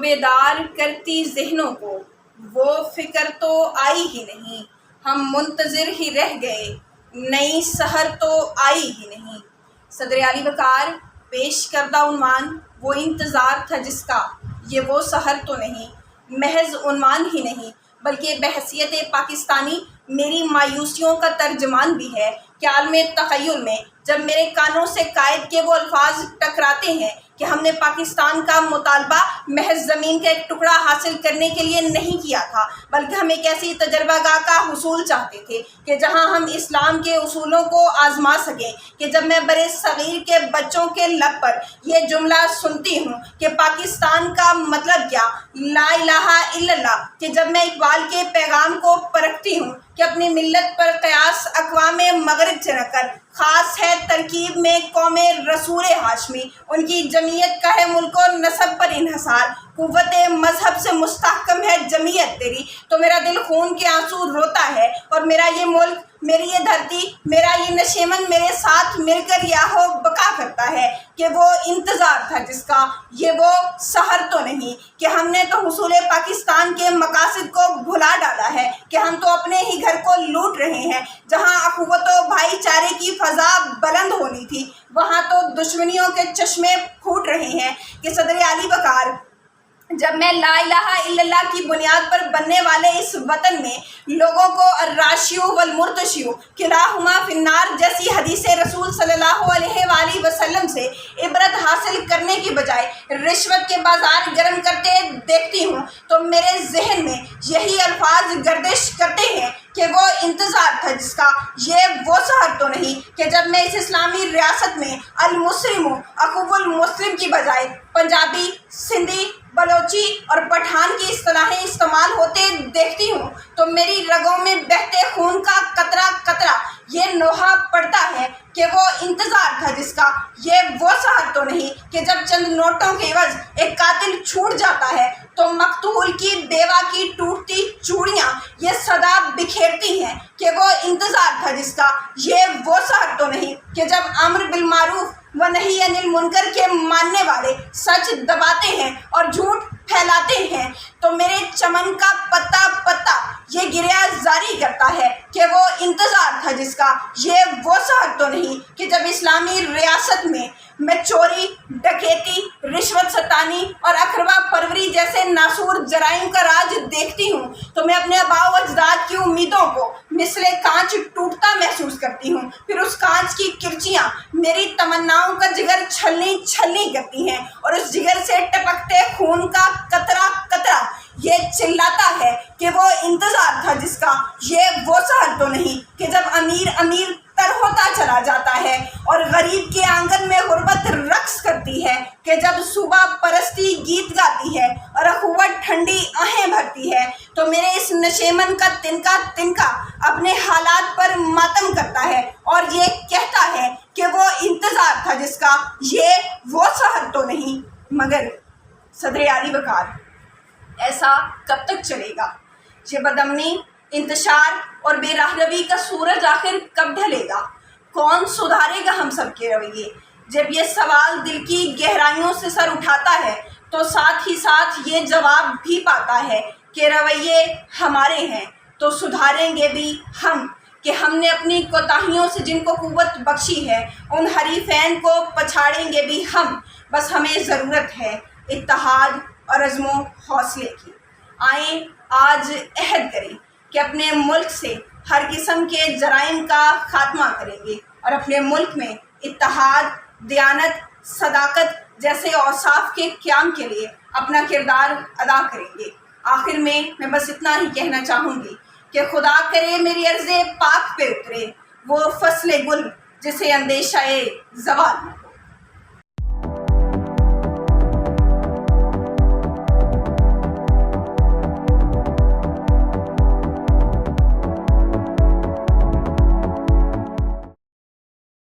بیدار کرتی ذہنوں کو، وہ فکر تو آئی ہی نہیں، ہم منتظر ہی رہ گئے، نئی سحر تو آئی ہی نہیں۔ صدر علی وقار پیش کردہ عنوان وہ انتظار تھا جس کا، یہ وہ سحر تو نہیں، محض عنوان ہی نہیں بلکہ بحیثیت پاکستانی میری مایوسیوں کا ترجمان بھی ہے کہ عالم تخیل میں جب میرے کانوں سے قائد کے وہ الفاظ ٹکراتے ہیں کہ ہم نے پاکستان کا مطالبہ محض زمین کا ایک ٹکڑا حاصل کرنے کے لیے نہیں کیا تھا، بلکہ ہم ایک ایسی تجربہ گاہ کا حصول چاہتے تھے کہ جہاں ہم اسلام کے اصولوں کو آزما سکیں، کہ جب میں برے صغیر کے بچوں کے لب پر یہ جملہ سنتی ہوں کہ پاکستان کا مطلب کیا، لا الہ الا اللہ، کہ جب میں اقبال کے پیغام کو پرکھتی ہوں کہ اپنی ملت پر قیاس اقوام مغرب سے نہ کر، خاص ہے ترکیب میں قوم رسول ہاشمی، ان کی جمعیت کا ہے ملک و نسب پر انحصار، قوت مذہب سے مستحکم ہے جمعیت تیری، تو میرا دل خون کے آنسو روتا ہے، اور میرا یہ ملک، میری یہ دھرتی، میرا یہ نشیمن میرے ساتھ مل کر یاہو بقا کرتا ہے کہ وہ انتظار تھا جس کا، یہ وہ سحر تو نہیں کہ ہم نے تو حصول پاکستان کے مقاصد کو بھلا ڈالا ہے، کہ ہم تو اپنے ہی گھر کو لوٹ رہے ہیں، جہاں اخوت و بھائی چارے کی فضا بلند ہونی تھی وہاں تو دشمنیوں کے چشمے پھوٹ رہے ہیں۔ کہ صدر علی وقار، جب میں لا الہ الا اللہ کی بنیاد پر بننے والے اس وطن میں لوگوں کو الراشیو والمرتشیو کلاہما فی النار جیسی حدیث رسول صلی اللہ علیہ وآلہ وسلم سے عبرت حاصل کرنے کی بجائے رشوت کے بازار گرم کرتے دیکھتی ہوں تو میرے ذہن میں یہی الفاظ گردش کرتے ہیں کہ وہ انتظار تھا جس کا، یہ وہ سحر تو نہیں کہ جب میں اس اسلامی ریاست میں المسلم اخو المسلم کی بجائے پنجابی، سندھی، بلوچی اور پٹھان کی اصطلاحیں استعمال ہوتے دیکھتی ہوں تو میری رگوں میں بہتے خون کا قطرہ قطرہ یہ نوحہ پڑتا ہے کہ وہ انتظار تھا جس کا، یہ وہ سحر تو نہیں کہ جب چند نوٹوں کے عوض ایک قاتل چھوٹ جاتا ہے تو مقتول کی بیوہ کی ٹوٹتی چوڑیاں یہ صدا بکھیرتی ہیں کہ وہ انتظار تھا جس کا، یہ وہ سحر تو نہیں کہ جب امر بالمعروف و نہی عن المنکر کے ماننے والے سچ دباتے ہیں اور جھوٹ پھیلاتے ہیں تو میرے چمن کا پتا پتا یہ گریہ جاری کرتا ہے کہ وہ انتظار تھا جس کا، یہ وہ سحر تو نہیں کہ جب اسلامی ریاست میں چوری، ڈکیتی، رشوت ستانی اور اخروہ پروری جیسے ناسور جرائم کا راج دیکھتی ہوں تو میں اپنے آباء و اجداد کی امیدوں کو مثل کانچ ٹوٹتا محسوس کرتی ہوں، پھر اس کانچ کی کرچیاں میری تمناؤں کا جگر چھلنی چھلنی کرتی ہیں، اور اس جگر سے ٹپکتے خون کا قطرہ قطرہ یہ چلاتا ہے کہ وہ انتظار تھا جس کا، یہ وہ سحر تو نہیں کہ جب امیر امیر تر ہوتا چلا جاتا ہے اور غریب کے آنگن میں غربت رقص کرتی ہے، کہ جب صبح پرستی گیت گاتی ہے اور اخوت ٹھنڈی آہیں بھرتی ہے تو میرے اس نشیمن کا تنکا تنکا اپنے حالات پر ماتم کرتا ہے اور یہ کہتا ہے کہ وہ انتظار تھا جس کا، یہ وہ سحر تو نہیں۔ مگر صدر علی وقار، ایسا کب تک چلے گا؟ یہ بدامنی، انتشار اور بے راہ روی کا سورج آخر کب ڈھلے گا؟ کون سدھارے گا ہم سب کے رویے؟ جب یہ سوال دل کی گہرائیوں سے سر اٹھاتا ہے تو ساتھ ہی ساتھ یہ جواب بھی پاتا ہے کہ رویے ہمارے ہیں تو سدھاریں گے بھی ہم، کہ ہم نے اپنی کوتاہیوں سے جن کو قوت بخشی ہے ان حریفین کو پچھاڑیں گے بھی ہم، بس ہمیں ضرورت ہے اتحاد اور عزم و حوصلے کی۔ آئیں آج عہد کریں کہ اپنے ملک سے ہر قسم کے جرائم کا خاتمہ کریں گے اور اپنے ملک میں اتحاد، دیانت، صداقت جیسے اوصاف کے قیام کے لیے اپنا کردار ادا کریں گے۔ آخر میں بس اتنا ہی کہنا چاہوں گی کہ خدا کرے میری عرض پاک پہ اترے وہ فصل گل جسے اندیشہ زوال